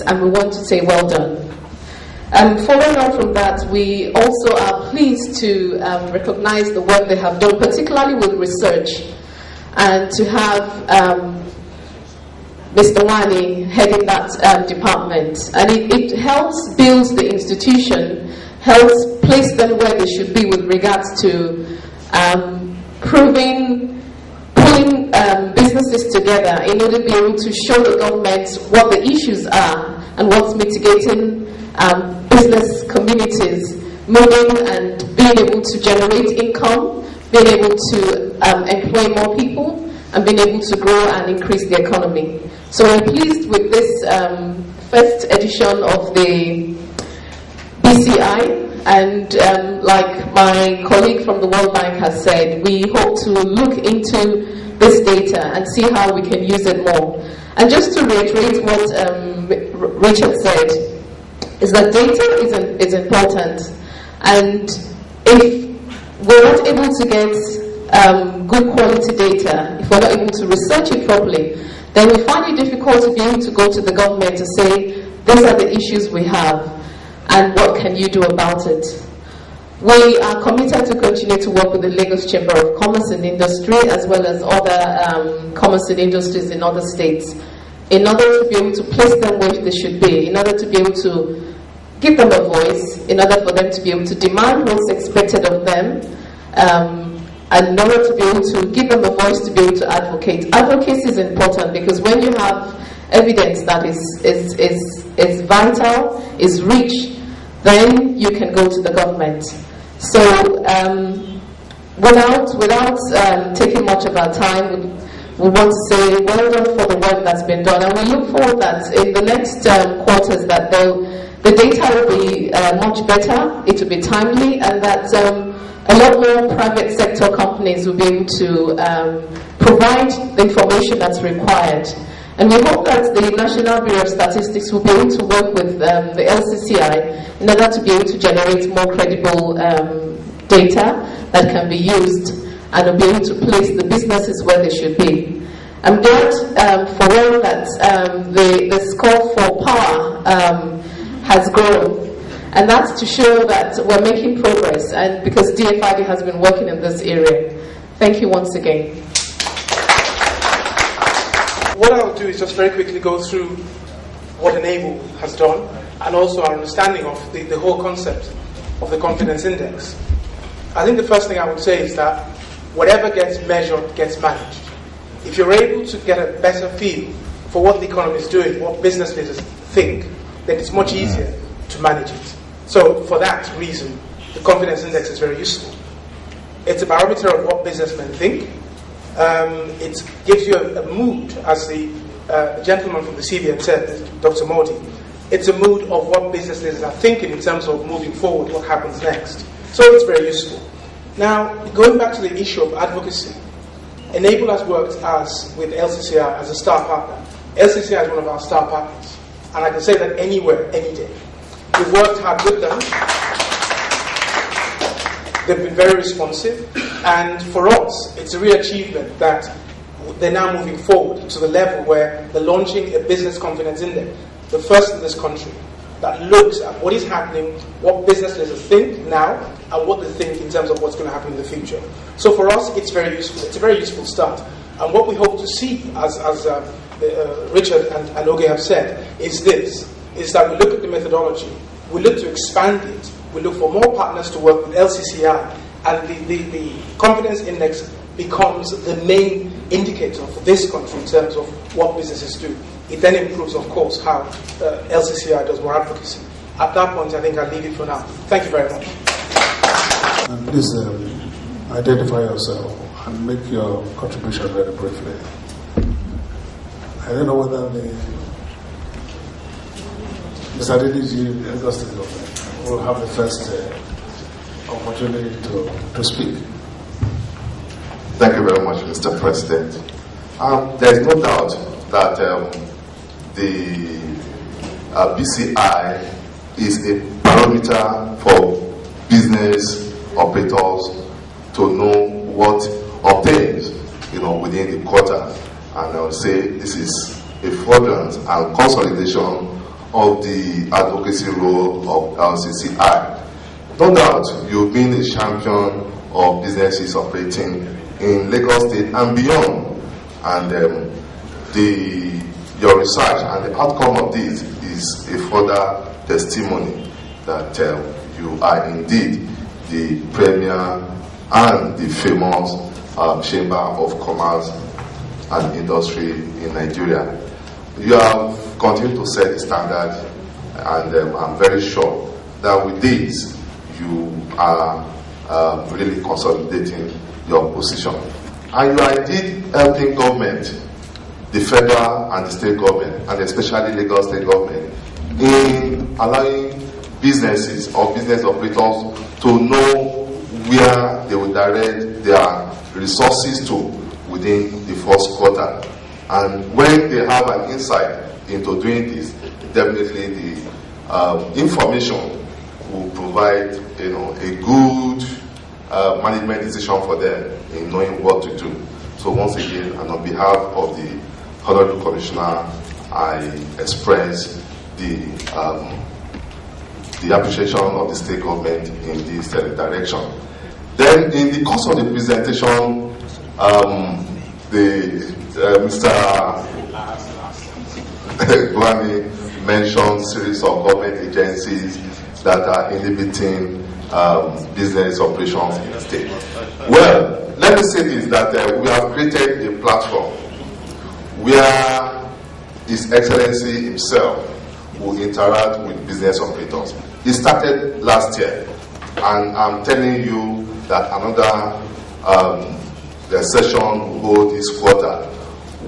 and we want to say well done. Following on from that, we also are pleased to recognize the work they have done, particularly with research, and to have Mr. Wani heading that department. And it helps build the institution, helps place them where they should be with regards to pulling businesses together in order to be able to show the government what the issues are and what's mitigating business communities moving and being able to generate income, being able to employ more people, and being able to grow and increase the economy. So we're pleased with this first edition of the BCI, and like my colleague from the World Bank has said, we hope to look into this data and see how we can use it more. And just to reiterate what Richard said, is that data is important, and if we're not able to get good quality data, if we're not able to research it properly, then we find it difficult to be able to go to the government to say, these are the issues we have, and what can you do about it? We are committed to continue to work with the Lagos Chamber of Commerce and Industry, as well as other commerce and industries in other states, in order to be able to place them where they should be, in order to be able to give them a voice, in order for them to be able to demand what's expected of them, and in order to be able to give them a voice to be able to advocate. Advocacy is important because when you have evidence that is vital, is rich, then you can go to the government. So without taking much of our time, we want to say well done for the work that's been done, and we look forward that in the next quarters that the data will be much better, it will be timely, and that a lot more private sector companies will be able to provide the information that's required. And we hope that the National Bureau of Statistics will be able to work with the LCCI in order to be able to generate more credible data that can be used and will be able to place the businesses where they should be. I'm glad for all that the score for power has grown. And that's to show that we're making progress, and because DFID has been working in this area. Thank you once again. What I'll do is just very quickly go through what Enable has done, and also our understanding of the whole concept of the confidence index. I think the first thing I would say is that whatever gets measured gets managed. If you're able to get a better feel for what the economy is doing, what business leaders think, then it's much easier to manage it. So for that reason, the confidence index is very useful. It's a barometer of what businessmen think. It gives you a mood, as the gentleman from the CBN said, Dr. Modi. It's a mood of what business leaders are thinking in terms of moving forward, what happens next. So it's very useful. Now, going back to the issue of advocacy, Enable has worked with LCCI as a star partner. LCCI is one of our star partners, and I can say that anywhere, any day. We've worked hard with them. They've been very responsive, and for us, it's a real achievement that they're now moving forward to the level where they're launching a business confidence index, the first in this country, that looks at what is happening, what business leaders think now, and what they think in terms of what's going to happen in the future. So for us, it's very useful. It's a very useful start. And what we hope to see, as Richard and Oge have said, is that we look at the methodology, we look to expand it, we look for more partners to work with LCCI, and the confidence index becomes the main indicator for this country in terms of what businesses do. It then improves, of course, how LCCI does more advocacy. At that point, I think I'll leave it for now. Thank you very much. And please identify yourself and make your contribution very briefly. I don't know whether Mr. Adeliji, Lagos State Government, will have the first opportunity to speak. Thank you very much, Mr. President. There is no doubt that the BCI is a barometer for business operators to know what obtains, within the quarter. And I would say this is a furtherance and consolidation of the advocacy role of LCCI. No doubt you've been a champion of businesses operating in Lagos State and beyond, and your research and the outcome of this is a further testimony that you are indeed the premier and the famous Chamber of Commerce and Industry in Nigeria. You have continued to set the standard, and I'm very sure that with this you are really consolidating your position. And you are indeed helping government, the federal and the state government, and especially Lagos State government, in allowing businesses or business operators to know where they will direct their resources to within the first quarter. And when they have an insight into doing this, definitely the information will provide a good management decision for them in knowing what to do. So once again, and on behalf of the Honorable Commissioner, I express the appreciation of the state government in this direction. Then, in the course of the presentation, Mr. Guani mentioned series of government agencies that are inhibiting business operations in the state. Well, let me say this, that we have created a platform where His Excellency himself will interact with business operators. It started last year, and I'm telling you that another session will hold this quarter,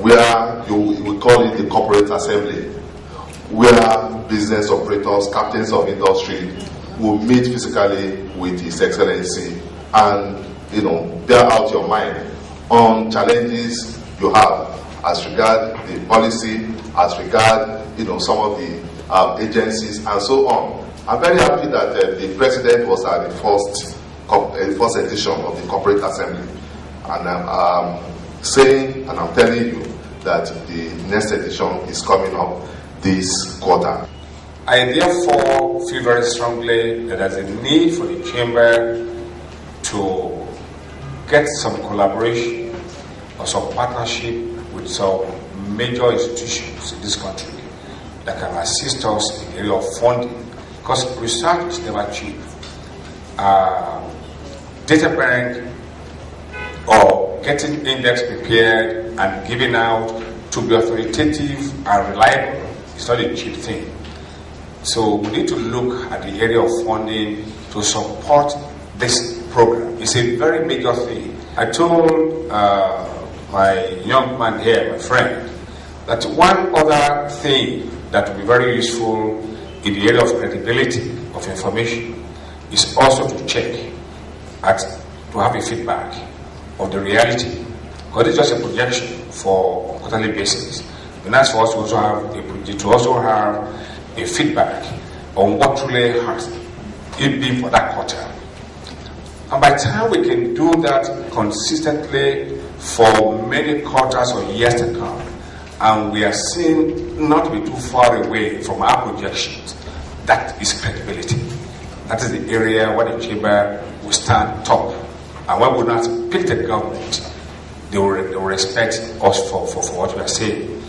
where we call it the corporate assembly, where business operators, captains of industry will meet physically with His Excellency and bear out your mind on challenges you have as regard the policy, as regard some of the agencies and so on. I'm very happy that the President was at the first edition of the Corporate Assembly, and I'm saying and I'm telling you that the next edition is coming up this quarter. I therefore feel very strongly that there's a need for the Chamber to get some collaboration or some partnership with some major institutions in this country that can assist us in the area of funding, because research is never cheap. Data bank or getting index prepared and given out to be authoritative and reliable is not a cheap thing. So we need to look at the area of funding to support this program. It's a very major thing. I told my young man here, my friend, that one other thing that will be very useful in the area of credibility of information is also to check to have a feedback of the reality, because it's just a projection for quarterly basis. And that's for us to also have a feedback on what truly has it been for that quarter. And by the time we can do that consistently for many quarters or years to come, and we are seen not to be too far away from our projections, that is credibility. That is the area where the Chamber will stand top. And when we not pick the government, they will respect us for what we are saying.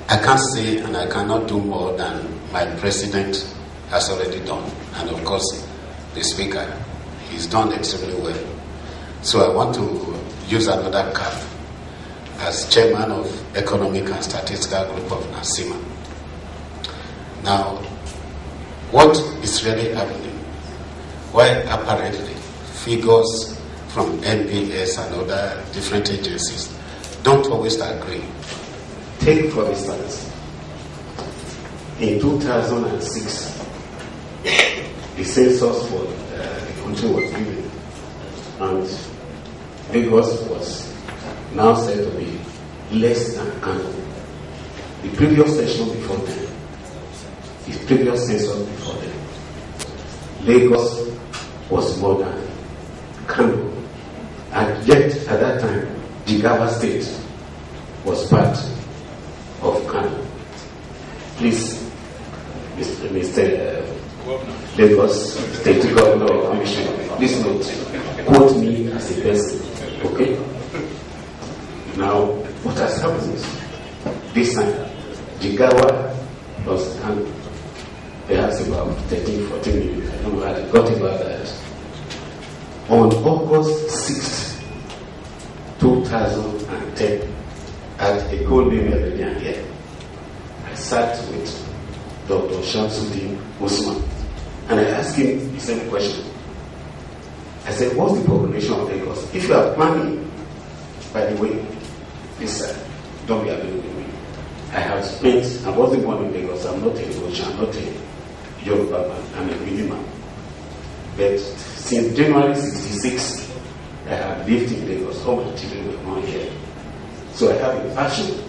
I can't say and I cannot do more than my president has already done. And of course, the speaker, he's done extremely well. So I want to use another card as chairman of Economic and Statistical Group of NASIMA. Now, what is really happening? Why apparently figures from NBS and other different agencies don't always agree? Take for instance, in 2006, the census for the country was given, and Lagos was now said to be less than Kano. The previous session before them, the previous census before them, Lagos was more than Kano. And yet, at that time, Jigawa State was part of Kano. Please, Mr. Lagos State Governor or Commissioner, please note, quote me as a person, okay? Now, what has happened is, this time, Jigawa lost perhaps about 13, 14 million, I don't know how they got about that. On August 6th, 2010, at a gold meridian here, I sat with Dr. Shamsuddin Usman, and I asked him the same question. I said, what's the population of Lagos? If you are planning, by the way, please don't be available with me. I have spent, I wasn't born in Lagos, I'm not a Yoruba, I'm not a Yoruba man, I'm a Bini man. But since January 66, I have lived in Lagos, all my children were born here. So I have a passion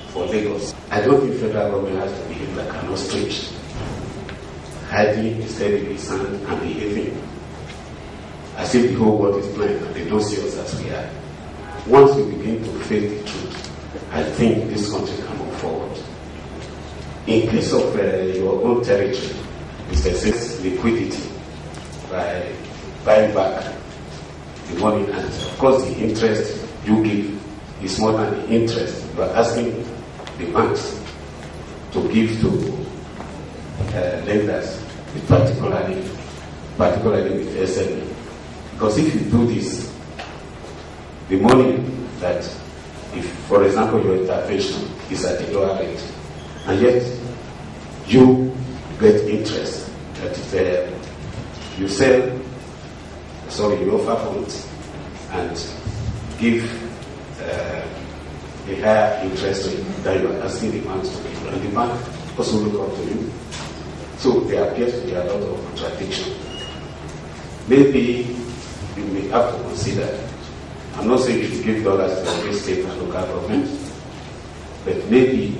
for Lagos. I don't think federal government has to behave like an ostrich, hiding instead of his hand and behaving as if the whole world is blind and they don't see us as we are. Once we begin to face the truth, I think this country can move forward. In case of your own territory, it's a liquidity by buying back the money, and of course the interest you give is more than the interest you are asking the banks to give to lenders, particularly with SME. Because if you do this, the money that, if, for example, your intervention is at a lower rate, and yet you get interest, that is, you offer funds and give a higher interest rate that you are asking the banks to give, and the bank also look up to you. So there appears to be a lot of contradiction. Maybe you may have to consider, I'm not saying you should give dollars to every state and local government, but maybe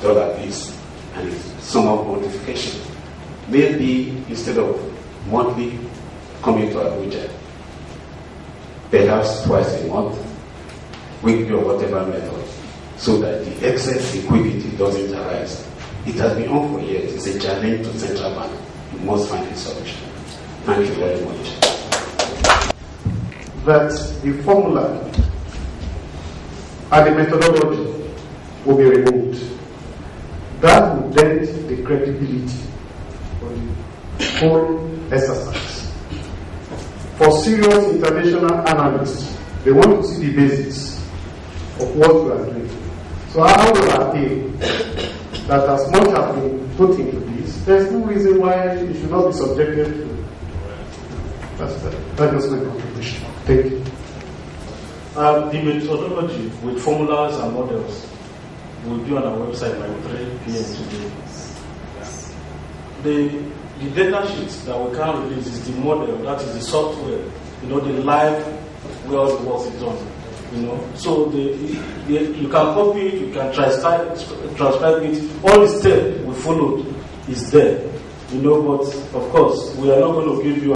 dollar bills and some of modification. Maybe instead of monthly coming to Abuja, perhaps twice a month, weekly or whatever method, so that the excess liquidity doesn't arise. It has been on for years. It's a challenge to central bank. You must find a solution. Thank you very much. That the formula and the methodology will be removed. That will dent the credibility of the whole exercise. For serious international analysts, they want to see the basics of what we are doing. So I will appeal that as much as we put into this, there's no reason why it should not be subjected to. That's just my contribution. Thank you. The methodology with formulas and models will be on our website by 3 p.m. today. The data sheet that we can release is the model, that is the software, the live where all the work is done. So you can copy it, you can transcribe it. All the steps we followed is there. But of course, we are not going to give you